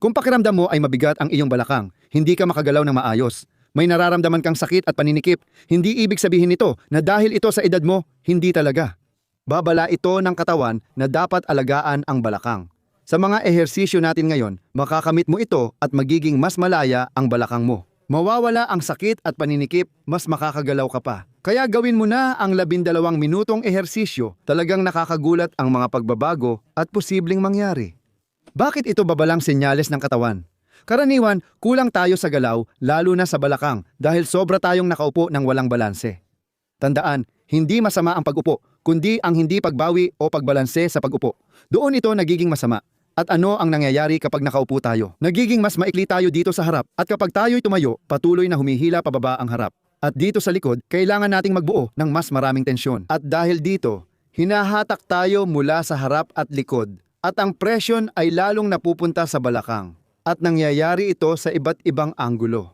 Kung pakiramdam mo ay mabigat ang iyong balakang, hindi ka makagalaw ng maayos. May nararamdaman kang sakit at paninikip, hindi ibig sabihin nito na dahil ito sa edad mo, hindi talaga. Babala ito ng katawan na dapat alagaan ang balakang. Sa mga ehersisyo natin ngayon, makakamit mo ito at magiging mas malaya ang balakang mo. Mawawala ang sakit at paninikip, mas makakagalaw ka pa. Kaya gawin mo na ang 12 minutong ehersisyo, talagang nakakagulat ang mga pagbabago at posibleng mangyari. Bakit ito babalang senyales ng katawan? Karaniwan, kulang tayo sa galaw, lalo na sa balakang, dahil sobra tayong nakaupo ng walang balanse. Tandaan, hindi masama ang pag-upo, kundi ang hindi pagbawi o pagbalanse sa pag-upo. Doon ito nagiging masama. At ano ang nangyayari kapag nakaupo tayo? Nagiging mas maikli tayo dito sa harap, at kapag tayo'y tumayo, patuloy na humihila pababa ang harap. At dito sa likod, kailangan nating magbuo ng mas maraming tensyon. At dahil dito, hinahatak tayo mula sa harap at likod. At ang presyon ay lalong napupunta sa balakang. At nangyayari ito sa iba't ibang anggulo.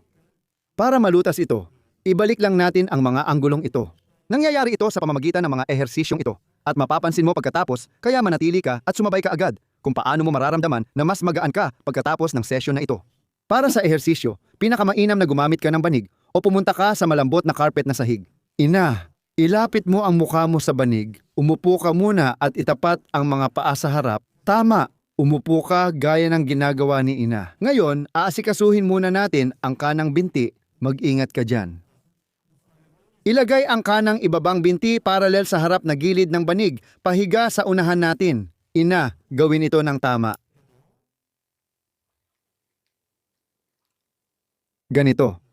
Para malutas ito, ibalik lang natin ang mga anggulong ito. Nangyayari ito sa pamamagitan ng mga ehersisyong ito. At mapapansin mo pagkatapos, kaya manatili ka at sumabay ka agad kung paano mo mararamdaman na mas magaan ka pagkatapos ng sesyon na ito. Para sa ehersisyo, pinakamainam na gumamit ka ng banig o pumunta ka sa malambot na carpet na sahig. Ina, ilapit mo ang mukha mo sa banig, umupo ka muna at itapat ang mga paa sa harap. Tama, umupo ka gaya ng ginagawa ni ina. Ngayon, aasikasuhin muna natin ang kanang binti. Mag-ingat ka dyan. Ilagay ang kanang ibabang binti paralel sa harap na gilid ng banig, pahiga sa unahan natin. Ina, gawin ito ng tama. Ganito.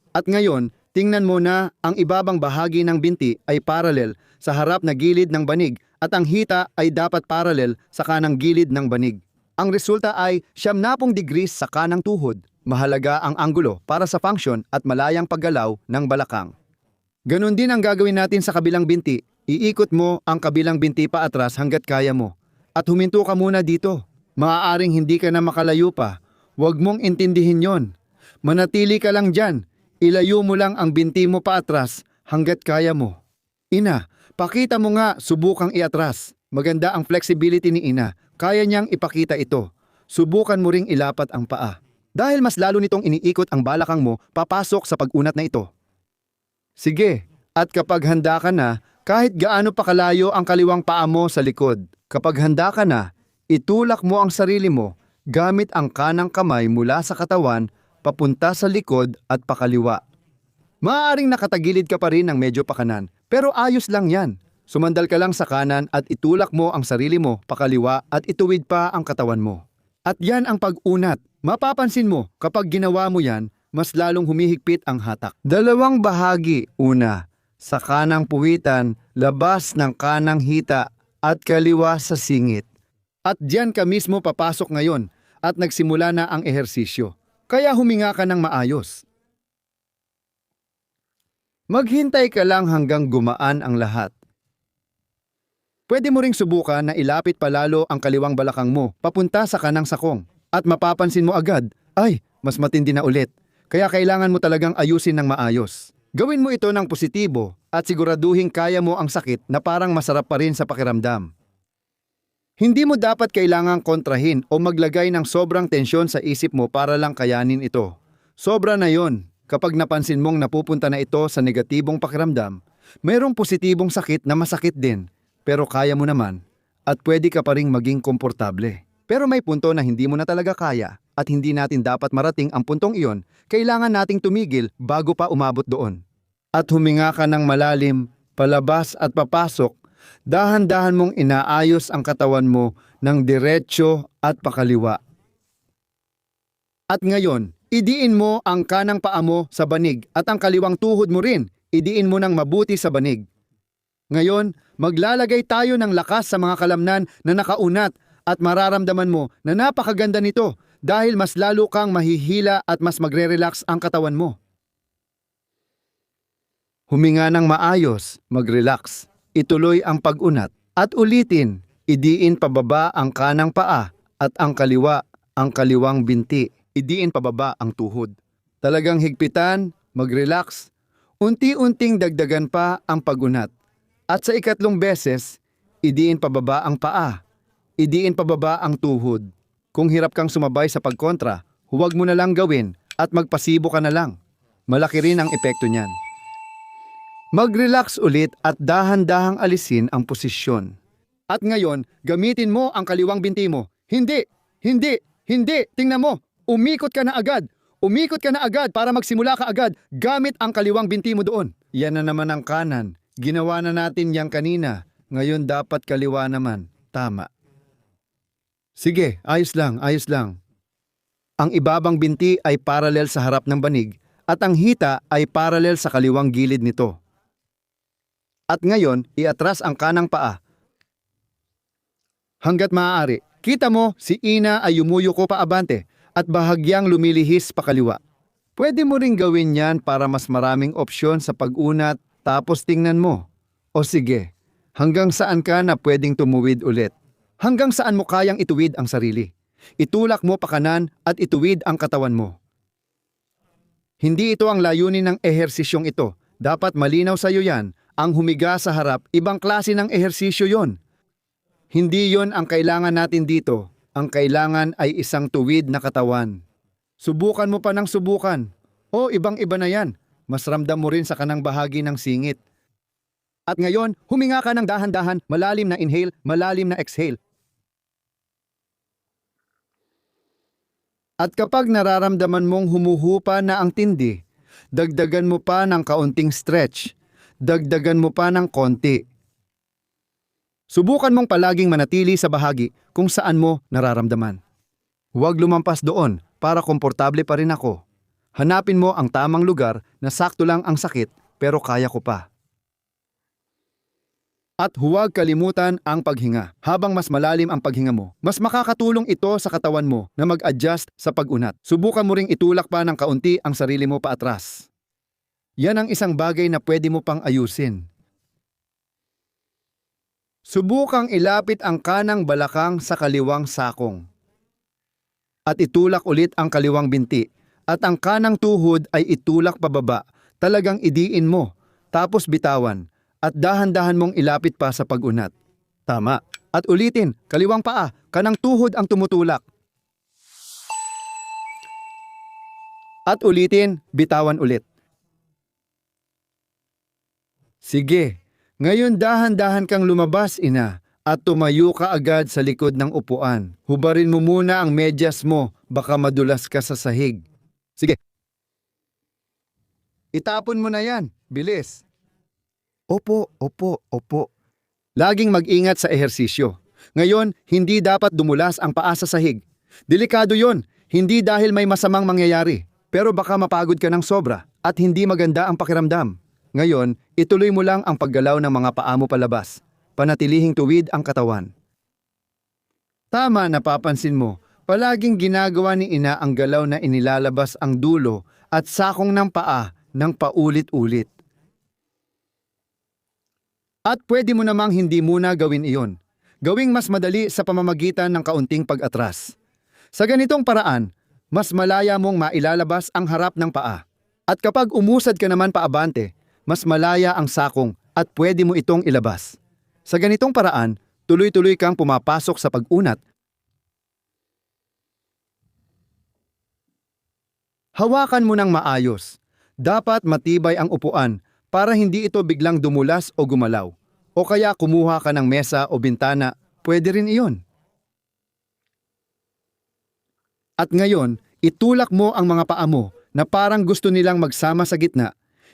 At ngayon, tingnan mo na ang ibabang bahagi ng binti ay paralel sa harap na gilid ng banig at ang hita ay dapat paralel sa kanang gilid ng banig. Ang resulta ay 90 degrees sa kanang tuhod. Mahalaga ang anggulo para sa function at malayang paggalaw ng balakang. Ganon din ang gagawin natin sa kabilang binti. Iikot mo ang kabilang binti pa atras hanggat kaya mo. At huminto ka muna dito. Maaaring hindi ka na makalayo pa. Huwag mong intindihin yon. Manatili ka lang dyan. Ilayo mo lang ang binti mo pa atras hanggat kaya mo. Ina, pakita mo nga, subukang iatras. Maganda ang flexibility ni ina. Kaya niyang ipakita ito. Subukan mo ring ilapat ang paa. Dahil mas lalo nitong iniikot ang balakang mo papasok sa pag-unat na ito. Sige, at kapag handa ka na, kahit gaano pa kalayo ang kaliwang paa mo sa likod. Kapag handa ka na, itulak mo ang sarili mo gamit ang kanang kamay mula sa katawan papunta sa likod at pakaliwa. Maaaring nakatagilid ka pa rin ng medyo pakanan, pero ayos lang yan. Sumandal ka lang sa kanan at itulak mo ang sarili mo pakaliwa at ituwid pa ang katawan mo. At yan ang pag-unat. Mapapansin mo, kapag ginawa mo yan, mas lalong humihigpit ang hatak. Dalawang bahagi. Una, sa kanang puwitan, labas ng kanang hita at kaliwa sa singit. At diyan ka mismo papasok ngayon at nagsimula na ang ehersisyo. Kaya huminga ka ng maayos. Maghintay ka lang hanggang gumaan ang lahat. Pwede mo ring subukan na ilapit palalo ang kaliwang balakang mo papunta sa kanang sakong. At mapapansin mo agad, ay, mas matindi na ulit. Kaya kailangan mo talagang ayusin ng maayos. Gawin mo ito ng positibo at siguraduhin kaya mo ang sakit na parang masarap pa rin sa pakiramdam. Hindi mo dapat kailangang kontrahin o maglagay ng sobrang tensyon sa isip mo para lang kayanin ito. Sobra na yon. Kapag napansin mong napupunta na ito sa negatibong pakiramdam, mayroong positibong sakit na masakit din, pero kaya mo naman at pwede ka pa ring maging komportable. Pero may punto na hindi mo na talaga kaya at hindi natin dapat marating ang puntong iyon, kailangan nating tumigil bago pa umabot doon. At huminga ka ng malalim, palabas at papasok. Dahan-dahan mong inaayos ang katawan mo ng diretsyo at pakaliwa. At ngayon, idiin mo ang kanang paa mo sa banig at ang kaliwang tuhod mo rin, idiin mo ng mabuti sa banig. Ngayon, maglalagay tayo ng lakas sa mga kalamnan na nakaunat at mararamdaman mo na napakaganda nito dahil mas lalo kang mahihila at mas magre-relax ang katawan mo. Huminga ng maayos, mag-relax. Ituloy ang pag-unat at ulitin, idiin pababa ang kanang paa at ang kaliwa, ang kaliwang binti, idiin pababa ang tuhod. Talagang higpitan, mag-relax, unti-unting dagdagan pa ang pag-unat. At sa ikatlong beses, idiin pababa ang paa, idiin pababa ang tuhod. Kung hirap kang sumabay sa pagkontra, huwag mo na lang gawin at magpasibo ka na lang. Malaki rin ang epekto niyan. Mag-relax ulit at dahan-dahang alisin ang posisyon. At ngayon, gamitin mo ang kaliwang binti mo. Hindi! Hindi! Hindi! Tingnan mo! Umikot ka na agad! Umikot ka na agad para magsimula ka agad gamit ang kaliwang binti mo doon. Yan na naman ang kanan. Ginawa na natin yang kanina. Ngayon dapat kaliwa naman. Tama. Sige, ayos lang, ayos lang. Ang ibabang binti ay paralel sa harap ng banig at ang hita ay paralel sa kaliwang gilid nito. At ngayon, iatras ang kanang paa. Hanggat maaari, kita mo si Ina ay yumuyuko pa abante at bahagyang lumilihis pa kaliwa. Pwede mo ring gawin yan para mas maraming opsyon sa pag-unat tapos tingnan mo. O sige, hanggang saan ka na pwedeng tumuwid ulit? Hanggang saan mo kayang ituwid ang sarili? Itulak mo pa kanan at ituwid ang katawan mo. Hindi ito ang layunin ng ehersisyong ito. Dapat malinaw sa iyo yan. Ang humiga sa harap, ibang klase ng ehersisyo yon. Hindi yon ang kailangan natin dito. Ang kailangan ay isang tuwid na katawan. Subukan mo pa ng subukan. O ibang-iba na yan. Mas ramdam mo rin sa kanang bahagi ng singit. At ngayon, huminga ka ng dahan-dahan, malalim na inhale, malalim na exhale. At kapag nararamdaman mong humuhupa na ang tindi, dagdagan mo pa ng kaunting stretch. Dagdagan mo pa ng konti. Subukan mong palaging manatili sa bahagi kung saan mo nararamdaman. Huwag lumampas doon para komportable pa rin ako. Hanapin mo ang tamang lugar na sakto lang ang sakit pero kaya ko pa. At huwag kalimutan ang paghinga. Habang mas malalim ang paghinga mo, mas makakatulong ito sa katawan mo na mag-adjust sa pag-unat. Subukan mo ring itulak pa ng kaunti ang sarili mo paatras. Yan ang isang bagay na pwede mo pang ayusin. Subukang ilapit ang kanang balakang sa kaliwang sakong. At itulak ulit ang kaliwang binti. At ang kanang tuhod ay itulak pababa. Talagang idiin mo, tapos bitawan. At dahan-dahan mong ilapit pa sa pag-unat. Tama. At ulitin, kaliwang paa, kanang tuhod ang tumutulak. At ulitin, bitawan ulit. Sige, ngayon dahan-dahan kang lumabas, Ina, at tumayo ka agad sa likod ng upuan. Hubarin mo muna ang medyas mo, baka madulas ka sa sahig. Sige. Itapon mo na yan, bilis. Opo, opo, opo. Laging mag-ingat sa ehersisyo. Ngayon, hindi dapat dumulas ang paa sa sahig. Delikado yon, hindi dahil may masamang mangyayari, pero baka mapagod ka ng sobra at hindi maganda ang pakiramdam. Ngayon, ituloy mo lang ang paggalaw ng mga paa mo palabas. Panatilihing tuwid ang katawan. Tama, napapansin mo, palaging ginagawa ni Ina ang galaw na inilalabas ang dulo at sakong ng paa ng paulit-ulit. At pwede mo namang hindi muna gawin iyon. Gawing mas madali sa pamamagitan ng kaunting pag-atras. Sa ganitong paraan, mas malaya mong mailalabas ang harap ng paa. At kapag umusad ka naman paabante, mas malaya ang sakong at pwede mo itong ilabas. Sa ganitong paraan, tuloy-tuloy kang pumapasok sa pag-unat. Hawakan mo ng maayos. Dapat matibay ang upuan para hindi ito biglang dumulas o gumalaw. O kaya kumuha ka ng mesa o bintana, pwede rin iyon. At ngayon, itulak mo ang mga paa mo na parang gusto nilang magsama sa gitna.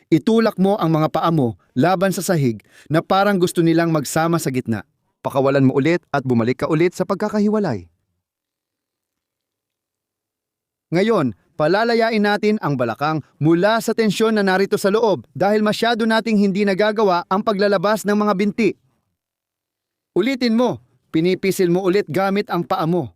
Itulak mo ang mga paa mo laban sa sahig na parang gusto nilang magsama sa gitna. Pakawalan mo ulit at bumalik ka ulit sa pagkakahiwalay. Ngayon, palalayain natin ang balakang mula sa tensyon na narito sa loob dahil masyado nating hindi nagagawa ang paglalabas ng mga binti. Ulitin mo, pinipisil mo ulit gamit ang paa mo.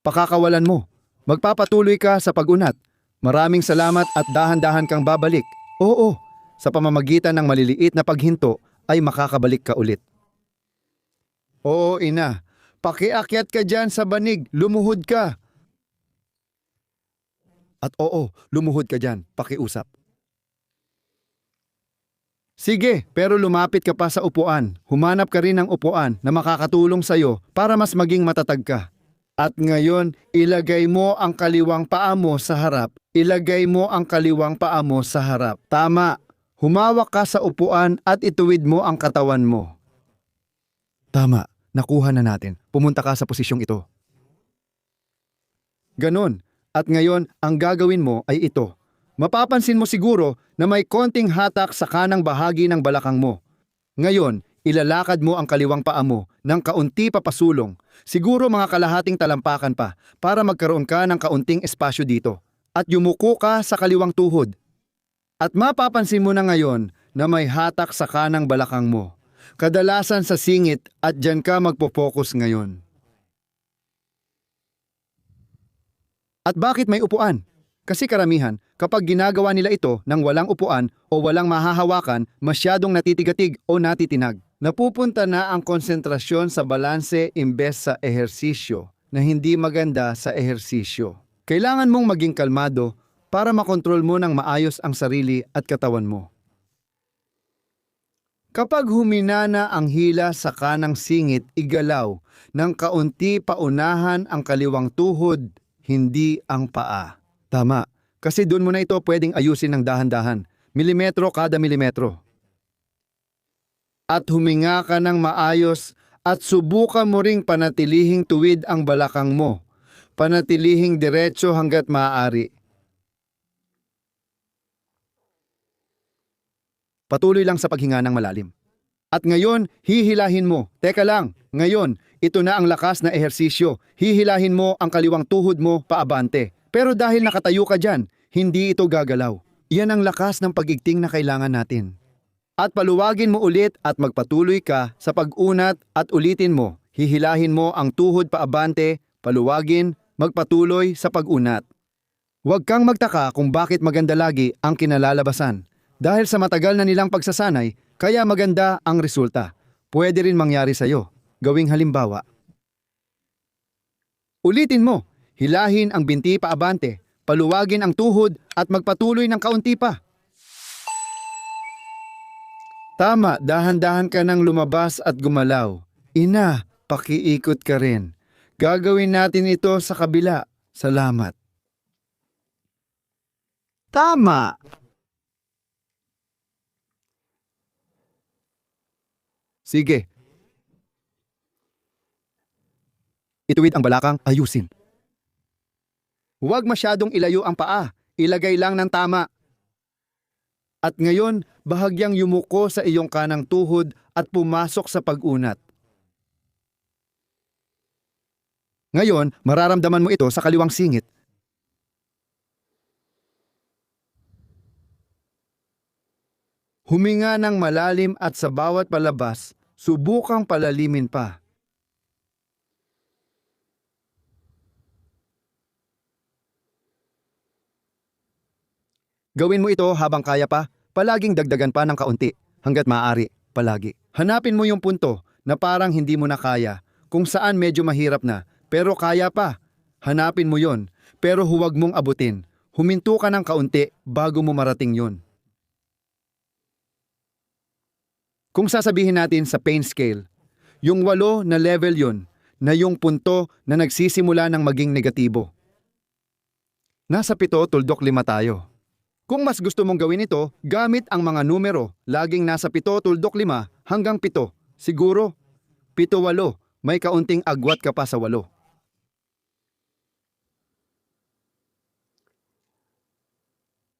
Pakakawalan mo. Magpapatuloy ka sa pag-unat. Maraming salamat at dahan-dahan kang babalik. Oo, sa pamamagitan ng maliliit na paghinto ay makakabalik ka ulit. Oo, Ina. Pakiakyat ka dyan sa banig, lumuhod ka. At oo, lumuhod ka dyan, pakiusap. Sige, pero lumapit ka pa sa upuan. Humanap ka rin ng upuan na makakatulong sa'yo para mas maging matatag ka. At ngayon, ilagay mo ang kaliwang paa mo sa harap. Ilagay mo ang kaliwang paa mo sa harap. Tama. Humawak ka sa upuan at ituwid mo ang katawan mo. Tama. Nakuha na natin. Pumunta ka sa posisyong ito. Ganon. At ngayon, ang gagawin mo ay ito. Mapapansin mo siguro na may konting hatak sa kanang bahagi ng balakang mo. Ngayon, ilalakad mo ang kaliwang paa mo ng kaunti papasulong, siguro mga kalahating talampakan pa para magkaroon ka ng kaunting espasyo dito. At yumuko ka sa kaliwang tuhod. At mapapansin mo na ngayon na may hatak sa kanang balakang mo. Kadalasan sa singit at dyan ka magpo-focus ngayon. At bakit may upuan? Kasi karamihan, kapag ginagawa nila ito nang walang upuan o walang mahahawakan, masyadong natitigatig o natitinag. Napupunta na ang konsentrasyon sa balanse imbes sa ehersisyo na hindi maganda sa ehersisyo. Kailangan mong maging kalmado para makontrol mo ng maayos ang sarili at katawan mo. Kapag huminana ang hila sa kanang singit, igalaw ng kaunti paunahan ang kaliwang tuhod, hindi ang paa. Tama, kasi doon mo na ito pwedeng ayusin ng dahan-dahan, milimetro kada milimetro. At huminga ka ng maayos at subukan mo ring panatilihing tuwid ang balakang mo. Panatilihing diretso hanggat maaari. Patuloy lang sa paghinga ng malalim. At ngayon, hihilahin mo. Teka lang, ngayon, ito na ang lakas na ehersisyo. Hihilahin mo ang kaliwang tuhod mo paabante. Pero dahil nakatayo ka dyan, hindi ito gagalaw. Iyan ang lakas ng pagigting na kailangan natin. At paluwagin mo ulit at magpatuloy ka sa pag-unat at ulitin mo. Hihilahin mo ang tuhod paabante, paluwagin, magpatuloy sa pag-unat. Huwag kang magtaka kung bakit maganda lagi ang kinalalabasan. Dahil sa matagal na nilang pagsasanay, kaya maganda ang resulta. Pwede rin mangyari sa'yo. Gawing halimbawa. Ulitin mo. Hilahin ang binti paabante, paluwagin ang tuhod at magpatuloy ng kaunti pa. Tama, dahan-dahan ka nang lumabas at gumalaw. Ina, pakiikot ka rin. Gagawin natin ito sa kabila. Salamat. Tama. Sige. Ituwid ang balakang, ayusin. Huwag masyadong ilayo ang paa, ilagay lang ng tama. At ngayon, bahagyang yumuko sa iyong kanang tuhod at pumasok sa pag-unat. Ngayon, mararamdaman mo ito sa kaliwang singit. Huminga ng malalim at sa bawat palabas, subukang palalimin pa. Gawin mo ito habang kaya pa, palaging dagdagan pa ng kaunti, hanggat maaari, palagi. Hanapin mo yung punto na parang hindi mo na kaya, kung saan medyo mahirap na, pero kaya pa. Hanapin mo yon, pero huwag mong abutin. Huminto ka ng kaunti bago mo marating yon. Kung sasabihin natin sa pain scale, yung 8 na level yon, na yung punto na nagsisimula ng maging negatibo. Nasa 7/5 tayo. Kung mas gusto mong gawin ito, gamit ang mga numero, laging nasa 7/5 hanggang 7. Siguro, 7-8, may kaunting agwat ka pa sa 8.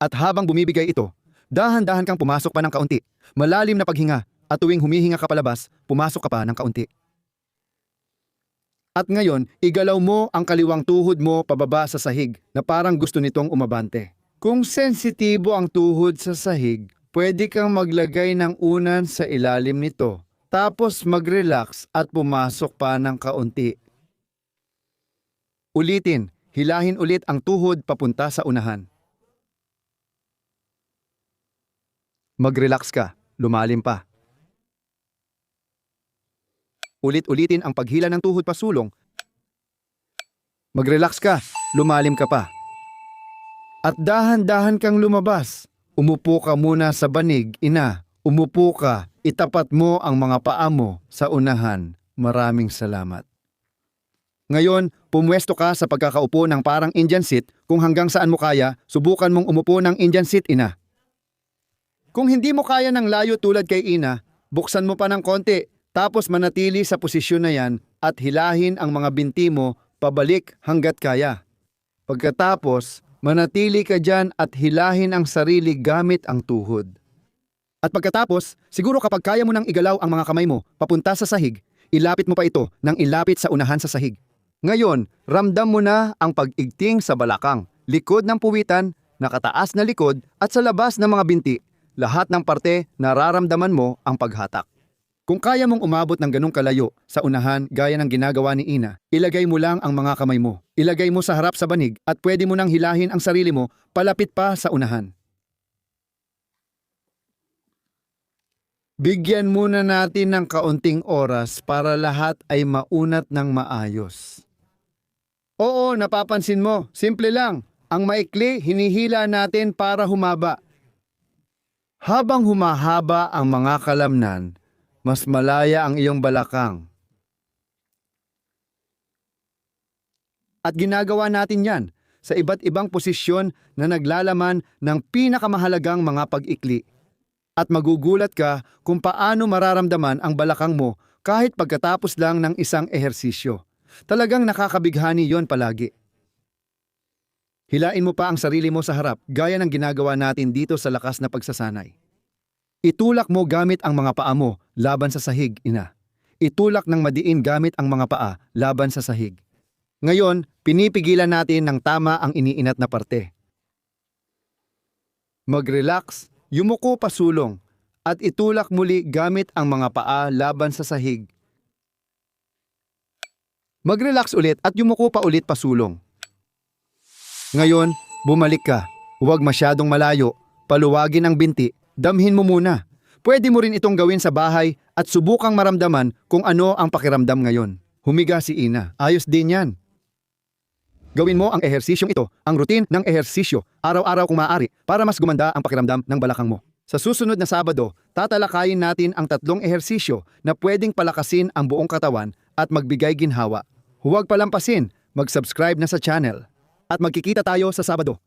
At habang bumibigay ito, dahan-dahan kang pumasok pa ng kaunti, malalim na paghinga, at tuwing humihinga ka palabas, pumasok ka pa ng kaunti. At ngayon, igalaw mo ang kaliwang tuhod mo pababa sa sahig na parang gusto nitong umabante. Kung sensitibo ang tuhod sa sahig, pwede kang maglagay ng unan sa ilalim nito, tapos mag-relax at pumasok pa ng kaunti. Ulitin, hilahin ulit ang tuhod papunta sa unahan. Mag-relax ka, lumalim pa. Ulit-ulitin ang paghila ng tuhod pasulong. Mag-relax ka, lumalim ka pa. At dahan-dahan kang lumabas. Umupo ka muna sa banig, ina. Umupo ka, itapat mo ang mga paa mo sa unahan. Maraming salamat. Ngayon, pumwesto ka sa pagkakaupo ng parang Indian seat. Kung hanggang saan mo kaya, subukan mong umupo ng Indian seat, ina. Kung hindi mo kaya ng layo tulad kay ina, buksan mo pa ng konti, tapos manatili sa posisyon na yan at hilahin ang mga binti mo pabalik hanggat kaya. Pagkatapos, manatili ka dyan at hilahin ang sarili gamit ang tuhod. At pagkatapos, siguro kapag kaya mo nang igalaw ang mga kamay mo papunta sa sahig, ilapit mo pa ito nang ilapit sa unahan sa sahig. Ngayon, ramdam mo na ang pag-igting sa balakang, likod ng puwitan, nakataas na likod at sa labas ng mga binti. Lahat ng parte nararamdaman mo ang paghatak. Kung kaya mong umabot ng ganong kalayo sa unahan gaya ng ginagawa ni Ina, ilagay mo lang ang mga kamay mo. Ilagay mo sa harap sa banig at pwede mo nang hilahin ang sarili mo palapit pa sa unahan. Bigyan muna natin ng kaunting oras para lahat ay maunat ng maayos. Oo, napapansin mo, simple lang. Ang maikli, hinihila natin para humaba. Habang humahaba ang mga kalamnan, mas malaya ang iyong balakang. At ginagawa natin yan sa iba't ibang posisyon na naglalaman ng pinakamahalagang mga pag-ikli. At magugulat ka kung paano mararamdaman ang balakang mo kahit pagkatapos lang ng isang ehersisyo. Talagang nakakabighani yon palagi. Hilain mo pa ang sarili mo sa harap gaya ng ginagawa natin dito sa lakas na pagsasanay. Itulak mo gamit ang mga paa mo laban sa sahig, ina. Itulak ng madiin gamit ang mga paa laban sa sahig. Ngayon, pinipigilan natin ng tama ang iniinat na parte. Mag-relax, yumuko pasulong, at itulak muli gamit ang mga paa laban sa sahig. Mag-relax ulit at yumuko pa ulit pasulong. Ngayon, bumalik ka. Huwag masyadong malayo. Paluwagin ang binti. Damhin mo muna. Pwede mo rin itong gawin sa bahay at subukang maramdaman kung ano ang pakiramdam ngayon. Humiga si Ina. Ayos din yan. Gawin mo ang ehersisyong ito, ang routine ng ehersisyo, araw-araw kung maaari, para mas gumanda ang pakiramdam ng balakang mo. Sa susunod na Sabado, tatalakayin natin ang 3 ehersisyo na pwedeng palakasin ang buong katawan at magbigay ginhawa. Huwag palampasin, mag-subscribe na sa channel. At magkikita tayo sa Sabado.